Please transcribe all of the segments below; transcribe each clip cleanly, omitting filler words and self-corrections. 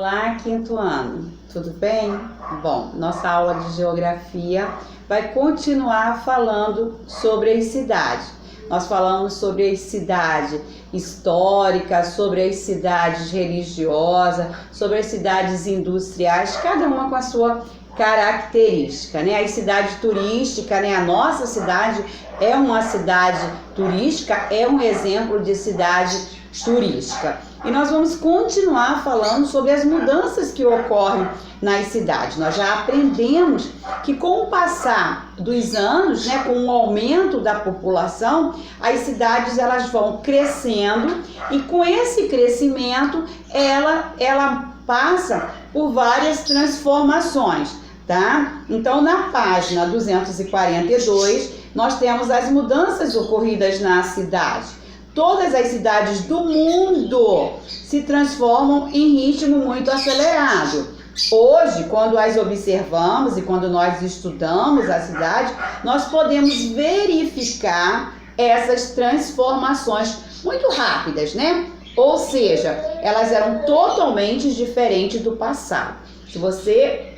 Olá, quinto ano, tudo bem? Bom, nossa aula de geografia vai continuar falando sobre as cidades. Nós falamos sobre as cidades históricas, sobre as cidades religiosas, sobre as cidades industriais, cada uma com a sua característica, né? As cidades turísticas, né? A nossa cidade é uma cidade turística, é um exemplo de cidade turística. E nós vamos continuar falando sobre as mudanças que ocorrem nas cidades. Nós já aprendemos que com o passar dos anos, né, com o aumento da população, as cidades elas vão crescendo e com esse crescimento ela passa por várias transformações, tá? Então na página 242 nós temos as mudanças ocorridas na cidade. Todas as cidades do mundo se transformam em ritmo muito acelerado. Hoje, quando as observamos e quando nós estudamos a cidade, nós podemos verificar essas transformações muito rápidas, né? Ou seja, elas eram totalmente diferentes do passado. Se você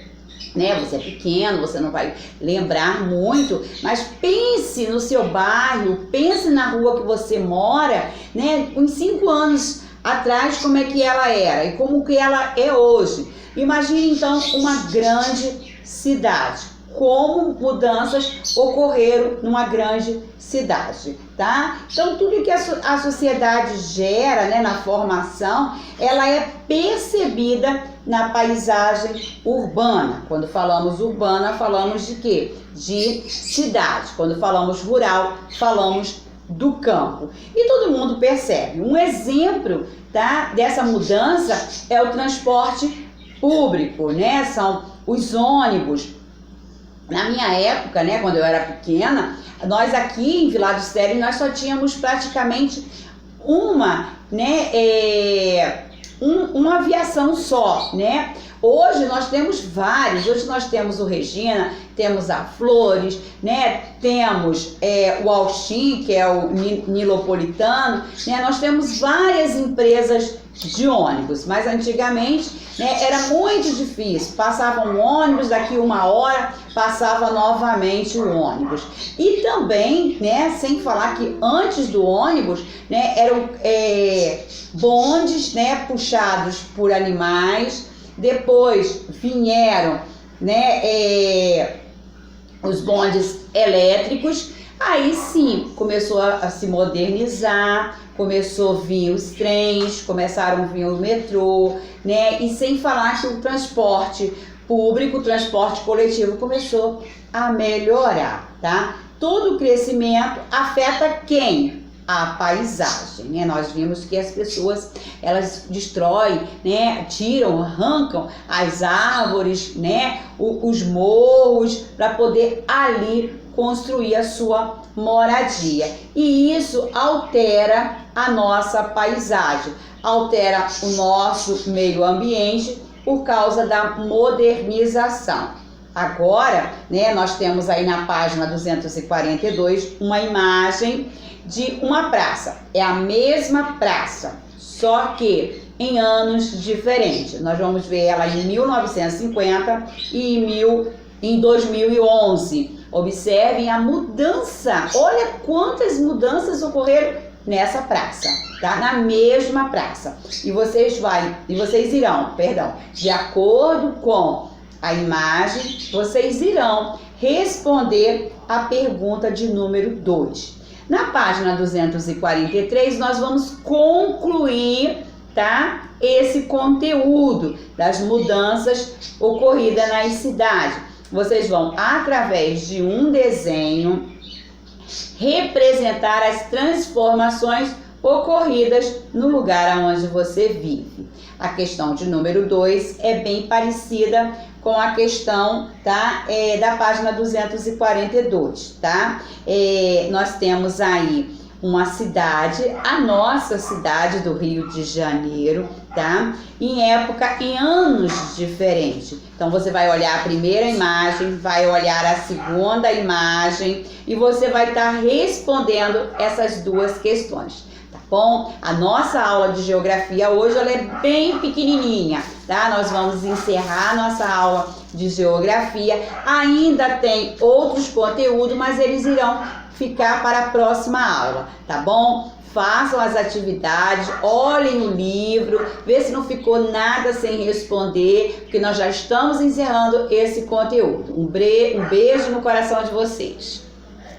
é pequeno, você não vai lembrar muito, mas pense no seu bairro, pense na rua que você mora, né? Uns 5 anos atrás, como é que ela era e como que ela é hoje. Imagine então uma grande cidade, como mudanças ocorreram numa grande cidade, tá? Então tudo que a sociedade gera, né, na formação, ela é percebida na paisagem urbana. Quando falamos urbana, falamos de quê? De cidade. Quando falamos rural, falamos do campo. E todo mundo percebe. Um exemplo, tá, dessa mudança é o transporte público, né? São os ônibus. Na minha época, né, quando eu era pequena, nós aqui em Vila do Sério, nós só tínhamos praticamente uma, né, uma aviação só, né? Hoje nós temos vários, hoje nós temos o Regina, temos a Flores, né? Temos o Alchin, que é o Nilopolitano, né? Nós temos várias empresas de ônibus, mas antigamente, né, era muito difícil, passava um ônibus, daqui 1 hora passava novamente o ônibus. E também, né, sem falar que antes do ônibus, né, eram bondes, né, puxados por animais. Depois vieram, né, os bondes elétricos. Aí sim começou a se modernizar, começou a vir os trens, começaram a vir o metrô, né? E sem falar que o transporte público, o transporte coletivo começou a melhorar, tá? Todo o crescimento afeta quem? A paisagem, né? Nós vimos que as pessoas, elas destroem, né? Tiram, arrancam as árvores, né? Os morros, para poder ali construir a sua moradia. E isso altera a nossa paisagem, altera o nosso meio ambiente por causa da modernização. Agora, né, nós temos aí na página 242 uma imagem de uma praça. É a mesma praça, só que em anos diferentes. Nós vamos ver ela em 1950 e em 2011. Observem a mudança. Olha quantas mudanças ocorreram nessa praça, tá? Na mesma praça. E vocês irão, de acordo com a imagem, vocês irão responder a pergunta de número 2. Na página 243, nós vamos concluir, tá, esse conteúdo das mudanças ocorridas nas cidades. Vocês vão, através de um desenho, representar as transformações ocorridas no lugar onde você vive. A questão de número 2 é bem parecida com a questão, tá, da página 242, tá? Nós temos aí uma cidade, a nossa cidade do Rio de Janeiro, tá? Em anos diferentes. Então você vai olhar a primeira imagem, vai olhar a segunda imagem e você vai estar respondendo essas duas questões. tá bom? A nossa aula de geografia hoje ela é bem pequenininha, tá? Nós vamos encerrar nossa aula de geografia. Ainda tem outros conteúdos, mas eles irão ficar para a próxima aula, tá bom? Façam as atividades, olhem o livro, vê se não ficou nada sem responder, porque nós já estamos encerrando esse conteúdo. Um beijo no coração de vocês.